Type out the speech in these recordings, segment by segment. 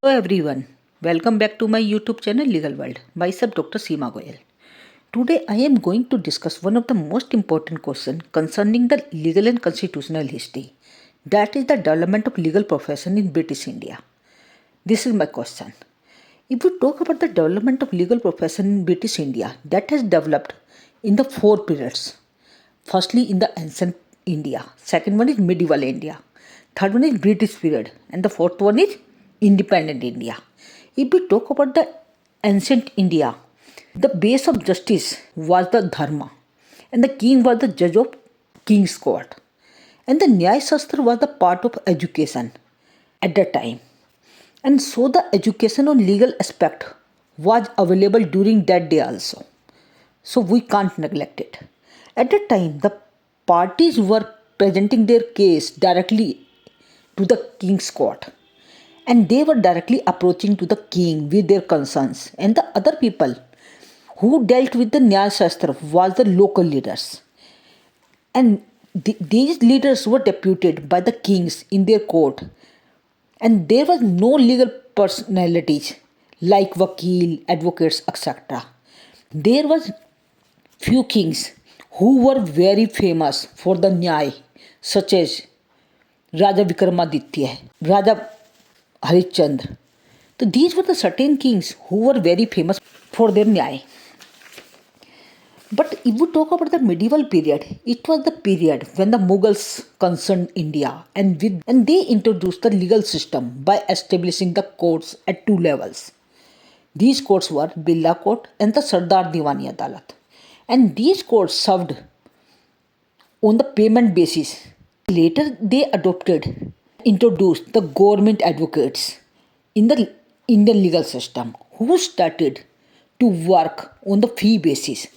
Hello everyone, welcome back to my YouTube channel Legal World. Myself Dr. Seema Goyal. Today I am going to discuss one of the most important questions concerning the legal and constitutional history. That is the development of legal profession in British India. This is my question. If we talk about the development of legal profession in British India, that has developed in the four periods. Firstly, in the ancient India. Second one is medieval India. Third one is British period. And the fourth one is independent India. If we talk about the ancient India, the base of justice was the dharma. And the king was the judge of king's court. And the Nyaya Shastra was the part of education at that time. And so the education on legal aspect was available during that day also. So we can't neglect it. At that time, the parties were presenting their case directly to the king's court, and they were directly approaching to the king with their concerns. And the other people who dealt with the Nyaya Shastra was the local leaders. And these leaders were deputed by the kings in their court, and there was no legal personalities like vakil, advocates, etc. There was few kings who were very famous for the Nyaya, such as Raja Vikramaditya, Raja Harishchandra. So these were the certain kings who were very famous for their Nyaya. But if we talk about the medieval period, it was the period when the Mughals concerned India, and they introduced the legal system by establishing the courts at two levels. These courts were Birla Court and the Sardar Diwani Adalat. And these courts served on the payment basis. Later they introduced the government advocates in the Indian legal system who started to work on the fee basis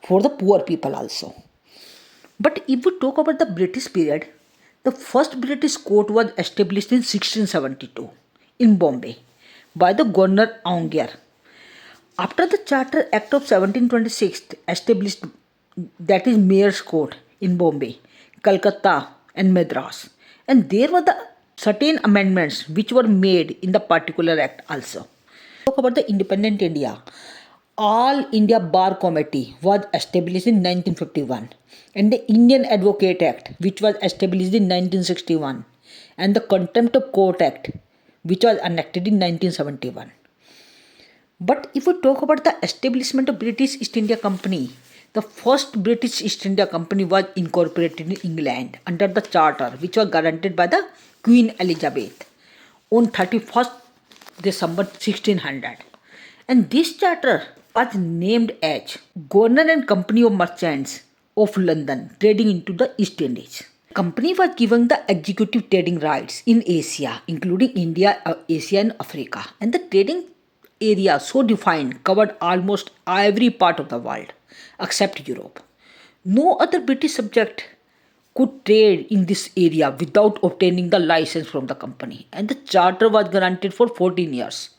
for the poor people also. But if we talk about the British period, the first British court was established in 1672 in Bombay by the Governor Aungier. After the Charter Act of 1726 established, that is Mayor's Court in Bombay, Calcutta and Madras, and there were the certain amendments which were made in the particular act also. Talk about the independent India. All India Bar Committee was established in 1951, and the Indian Advocate Act, which was established in 1961, and the Contempt of Court Act, which was enacted in 1971. But if we talk about the establishment of British East India Company, the first British East India Company was incorporated in England under the charter which was granted by the Queen Elizabeth on 31st December 1600. And this charter was named as Governor and Company of Merchants of London trading into the East Indies. The company was given the executive trading rights in Asia, including India, Asia and Africa. And the trading area so defined covered almost every part of the world except Europe. No other British subject could trade in this area without obtaining the license from the company. And the charter was granted for 14 years.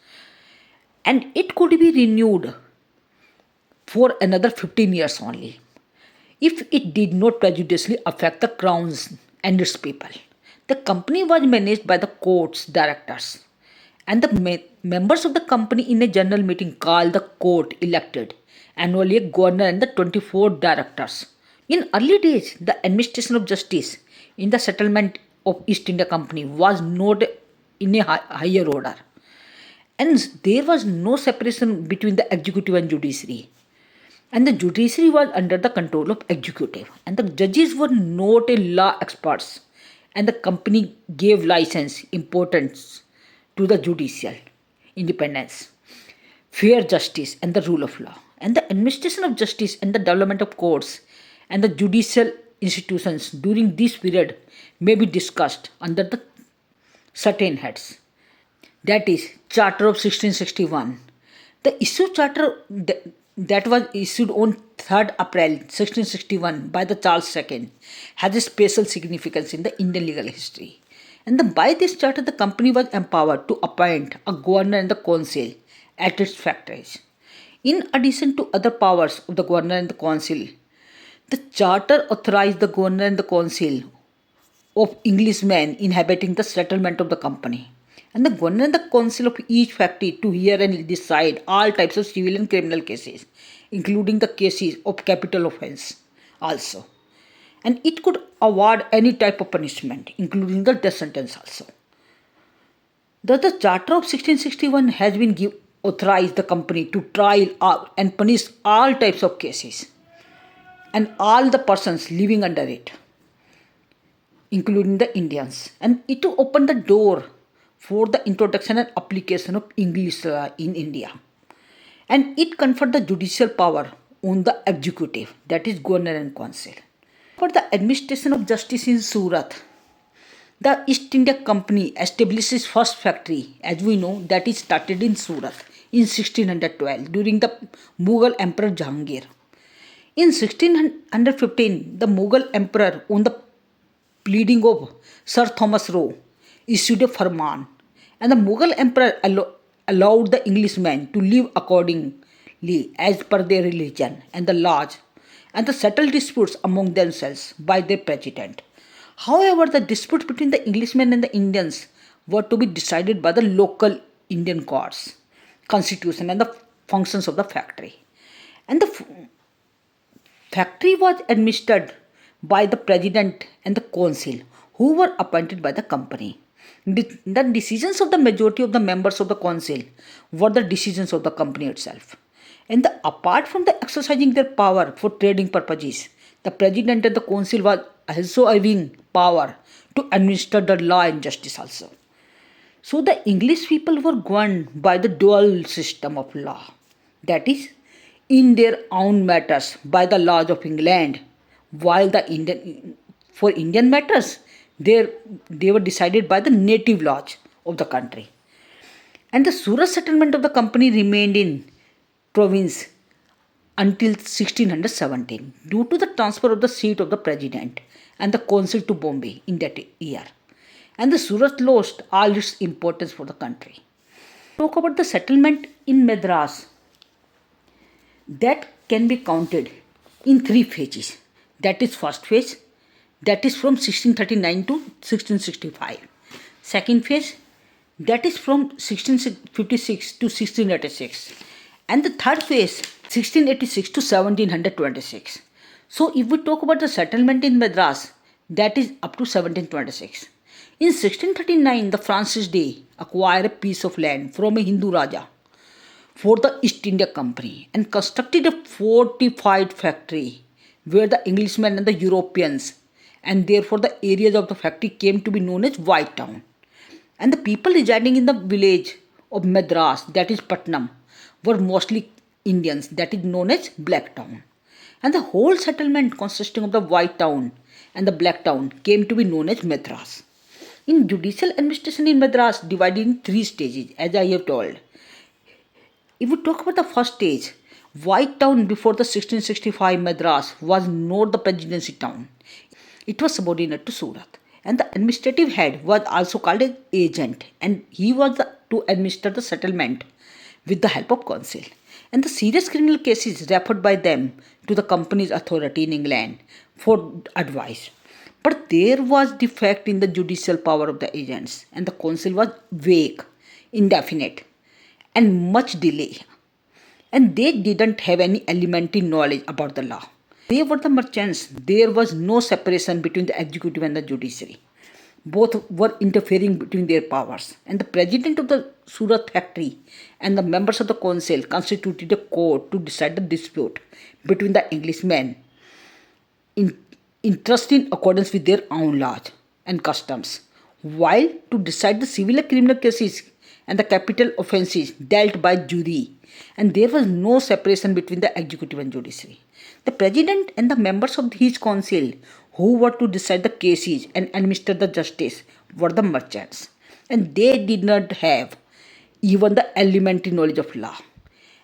And it could be renewed for another 15 years only, if it did not prejudicially affect the crowns and its people. The company was managed by the court's directors, and the members of the company in a general meeting called the court elected annually a governor and the 24 directors. In early days, the administration of justice in the settlement of East India Company was not in a higher order, and there was no separation between the executive and judiciary. And the judiciary was under the control of executive, and the judges were not a law experts, and the company gave license importance to the judicial independence, fair justice and the rule of law. And the administration of justice and the development of courts and the judicial institutions during this period may be discussed under the certain heads. That is Charter of 1661. The issue charter that was issued on 3rd April 1661 by the Charles II has a special significance in the Indian legal history. And by this charter, the company was empowered to appoint a governor and the council at its factories. In addition to other powers of the governor and the council, the charter authorized the governor and the council of Englishmen inhabiting the settlement of the company and the governor and the council of each factory to hear and decide all types of civil and criminal cases, including the cases of capital offense also. And it could award any type of punishment, including the death sentence also. Thus, the Charter of 1661 has been authorized the company to trial and punish all types of cases and all the persons living under it, including the Indians. And it opened the door for the introduction and application of English law in India. And it conferred the judicial power on the executive, that is governor and council. For the administration of justice in Surat, the East India Company established its first factory, as we know, that is started in Surat in 1612 during the Mughal Emperor Jahangir. In 1615, the Mughal Emperor, on the pleading of Sir Thomas Roe, issued a farman, and the Mughal Emperor allowed the Englishmen to live accordingly as per their religion and the laws, and to settle disputes among themselves by their president. However, the disputes between the Englishmen and the Indians were to be decided by the local Indian courts, constitution, and the functions of the factory. And the factory was administered by the president and the council, who were appointed by the company. The decisions of the majority of the members of the council were the decisions of the company itself. And apart from the exercising their power for trading purposes, the president and the council was also having power to administer the law and justice also. So the English people were governed by the dual system of law, that is, in their own matters by the laws of England, while for Indian matters they were decided by the native laws of the country. And the Surat settlement of the company remained in province until 1617 due to the transfer of the seat of the president and the council to Bombay in that year. And the Surat lost all its importance for the country. Talk about the settlement in Madras, that can be counted in three phases. That is first phase, that is from 1639 to 1665. Second phase, that is from 1656 to 1686. And the third phase, 1686 to 1726. So if we talk about the settlement in Madras, that is up to 1726. In 1639, the Francis Day acquired a piece of land from a Hindu Raja for the East India Company and constructed a fortified factory where the Englishmen and the Europeans, and therefore the areas of the factory came to be known as White Town. And the people residing in the village of Madras, that is Patnam, were mostly Indians, that is known as Black Town. And the whole settlement consisting of the White Town and the Black Town came to be known as Madras. In judicial administration in Madras, divided in three stages, as I have told. If we talk about the first stage, White Town before the 1665 Madras was not the presidency town. It was subordinate to Surat. And the administrative head was also called an agent, and he was to administer the settlement with the help of council. And the serious criminal cases referred by them to the company's authority in England for advice. But there was defect in the judicial power of the agents, and the council was vague, indefinite, and much delay. And they didn't have any elementary knowledge about the law. They were the merchants. There was no separation between the executive and the judiciary. Both were interfering between their powers. And the president of the Surat factory and the members of the council constituted a court to decide the dispute between the Englishmen in trust in accordance with their own laws and customs, while to decide the civil and criminal cases and the capital offences dealt by jury, and there was no separation between the executive and judiciary. The president and the members of his council who were to decide the cases and administer the justice were the merchants, and they did not have even the elementary knowledge of law.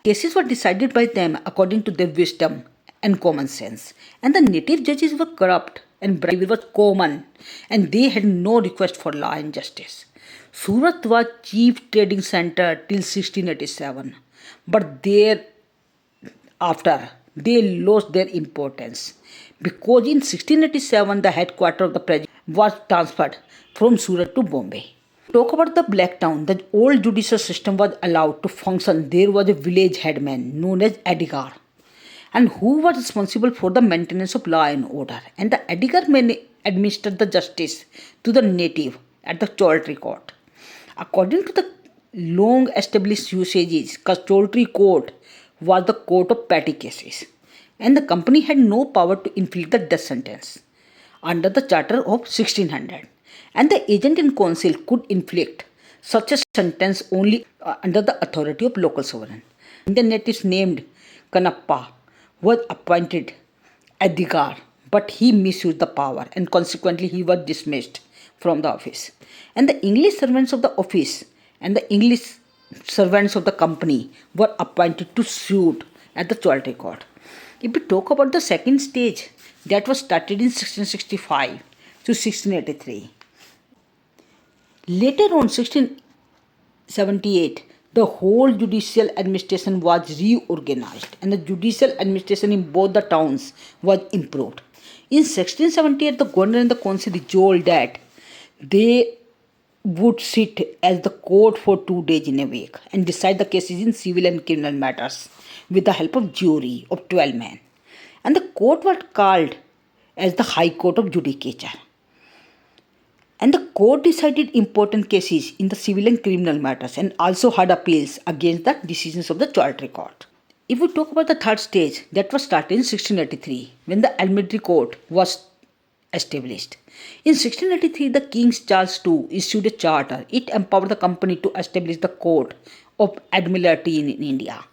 Cases were decided by them according to their wisdom and common sense, and the native judges were corrupt and bribery was common, and they had no request for law and justice. Surat was chief trading center till 1687, but thereafter they lost their importance because in 1687 the headquarters of the president was transferred from Surat to Bombay. Talk about the Black Town. The old judicial system was allowed to function. There was a village headman known as Edigar, and who was responsible for the maintenance of law and order. And the Edigar administered the justice to the native at the Chaltry court. According to the long established usages, Castoltry court was the court of petty cases, and the company had no power to inflict the death sentence under the Charter of 1600, and the agent in council could inflict such a sentence only under the authority of local sovereign. Indian natives named Kanappa was appointed Adigar, but he misused the power and consequently he was dismissed from the office. And the English servants of the office and the English servants of the company were appointed to suit at the Chaltry court. If we talk about the second stage, that was started in 1665 to 1683. Later on, 1678, the whole judicial administration was reorganized and the judicial administration in both the towns was improved. In 1678, the governor and the council resolved that they would sit as the court for 2 days in a week and decide the cases in civil and criminal matters with the help of jury of 12 men. And the court was called as the High Court of Judicature. And the court decided important cases in the civil and criminal matters and also had appeals against the decisions of the Chaltry court. If we talk about the third stage, that was started in 1683 when the Admiralty Court was established. In 1683, the King Charles II issued a charter. It empowered the company to establish the Court of Admiralty in India.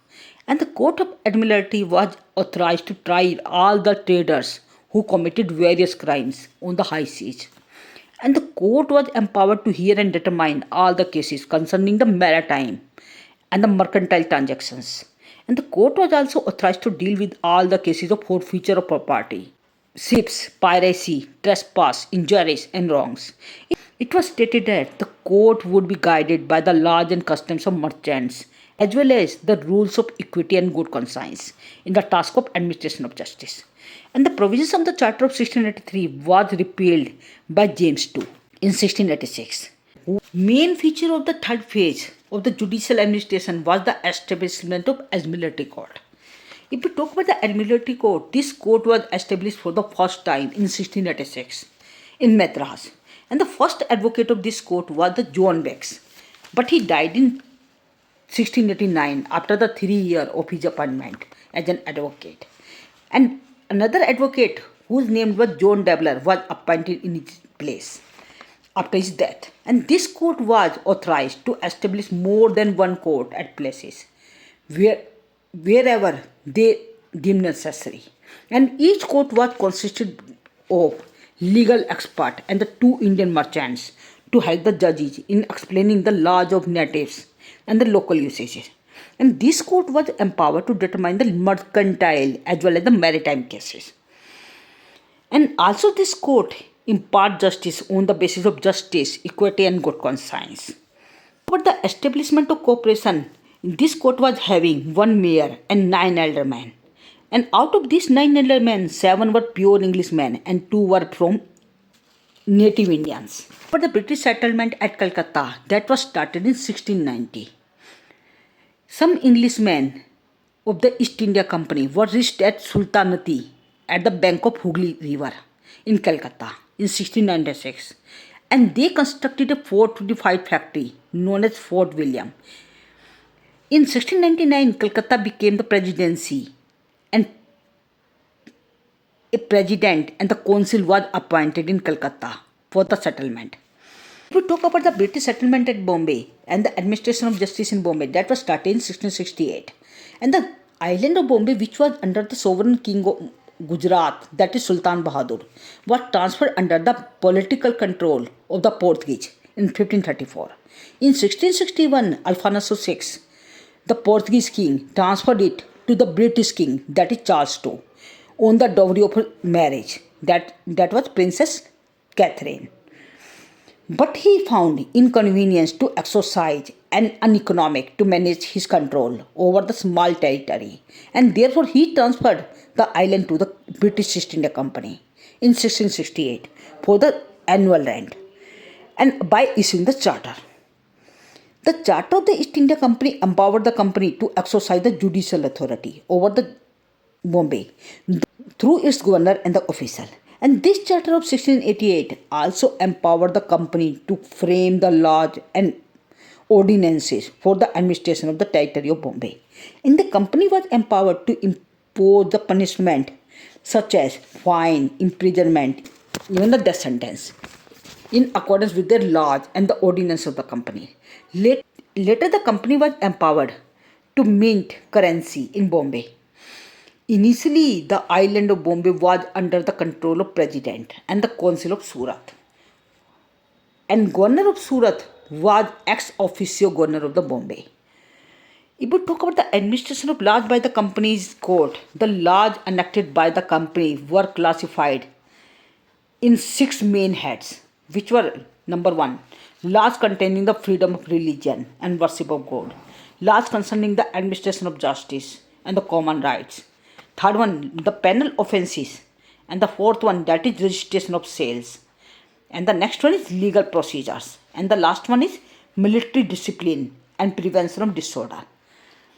And the Court of Admiralty was authorized to try all the traders who committed various crimes on the high seas. And the court was empowered to hear and determine all the cases concerning the maritime and the mercantile transactions. And the court was also authorized to deal with all the cases of forfeiture of property, ships, piracy, trespass, injuries, and wrongs. It was stated that the court would be guided by the laws and customs of merchants as well as the rules of equity and good conscience in the task of administration of justice. And the provisions of the Charter of 1683 was repealed by James II in 1686. Main feature of the third phase of the judicial administration was the establishment of Admiralty Court. If we talk about the Admiralty Court, this court was established for the first time in 1686 in Madras. And the first advocate of this court was the John Bex, but he died in 1689 after the 3 years of his appointment as an advocate. And another advocate whose name was John Dabler was appointed in his place after his death. And this court was authorized to establish more than one court at places wherever they deemed necessary. And each court was consisted of legal expert and the 2 Indian merchants to help the judges in explaining the laws of natives and the local usages. And this court was empowered to determine the mercantile as well as the maritime cases. And also this court impart justice on the basis of justice, equity and good conscience. But the establishment of corporation, this court was having 1 mayor and 9 aldermen. And out of these 9 aldermen, 7 were pure Englishmen and 2 were from native Indians. But the British settlement at Calcutta, that was started in 1690. Some Englishmen of the East India Company were reached at Sultanati at the bank of Hooghly River in Calcutta in 1696, and they constructed a fortified factory known as Fort William. In 1699, Calcutta became the presidency and a president and the council was appointed in Calcutta for the settlement. If we talk about the British settlement at Bombay and the administration of justice in Bombay, that was started in 1668. And the island of Bombay, which was under the sovereign king of Gujarat, that is Sultan Bahadur, was transferred under the political control of the Portuguese in 1534. In 1661, Alfonso VI, the Portuguese king, transferred it to the British king, that is Charles II, on the dowry of marriage, that was Princess Catherine. But he found inconvenience to exercise and uneconomic to manage his control over the small territory, and therefore he transferred the island to the British East India Company in 1668 for the annual rent. and by issuing the charter. The Charter of the East India Company empowered the company to exercise the judicial authority over the Bombay through its governor and the official. And this Charter of 1688 also empowered the company to frame the laws and ordinances for the administration of the territory of Bombay. And the company was empowered to impose the punishment such as fine, imprisonment, even the death sentence in accordance with their laws and the ordinance of the company. Later, the company was empowered to mint currency in Bombay. Initially, the island of Bombay was under the control of President and the Council of Surat. And Governor of Surat was ex officio Governor of the Bombay. If we talk about the administration of laws by the company's court, the laws enacted by the company were classified in six main heads, which were number one, laws containing the freedom of religion and worship of God, laws concerning the administration of justice and the common rights, third one, the penal offences, and the fourth one, that is registration of sales, and the next one is legal procedures, and the last one is military discipline and prevention of disorder.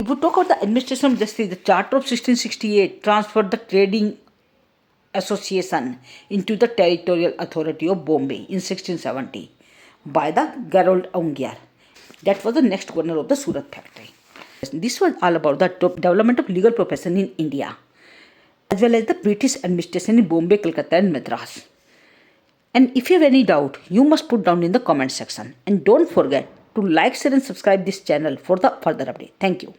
If we talk about the administration of justice, the Charter of 1668 transferred the trading association into the territorial authority of Bombay in 1670 by the Garold Aungier. That was the next governor of the Surat factory. This was all about the development of legal profession in India, as well as the British administration in Bombay, Calcutta and Madras. And if you have any doubt, you must put down in the comment section. And don't forget to like, share and subscribe this channel for the further update. Thank you.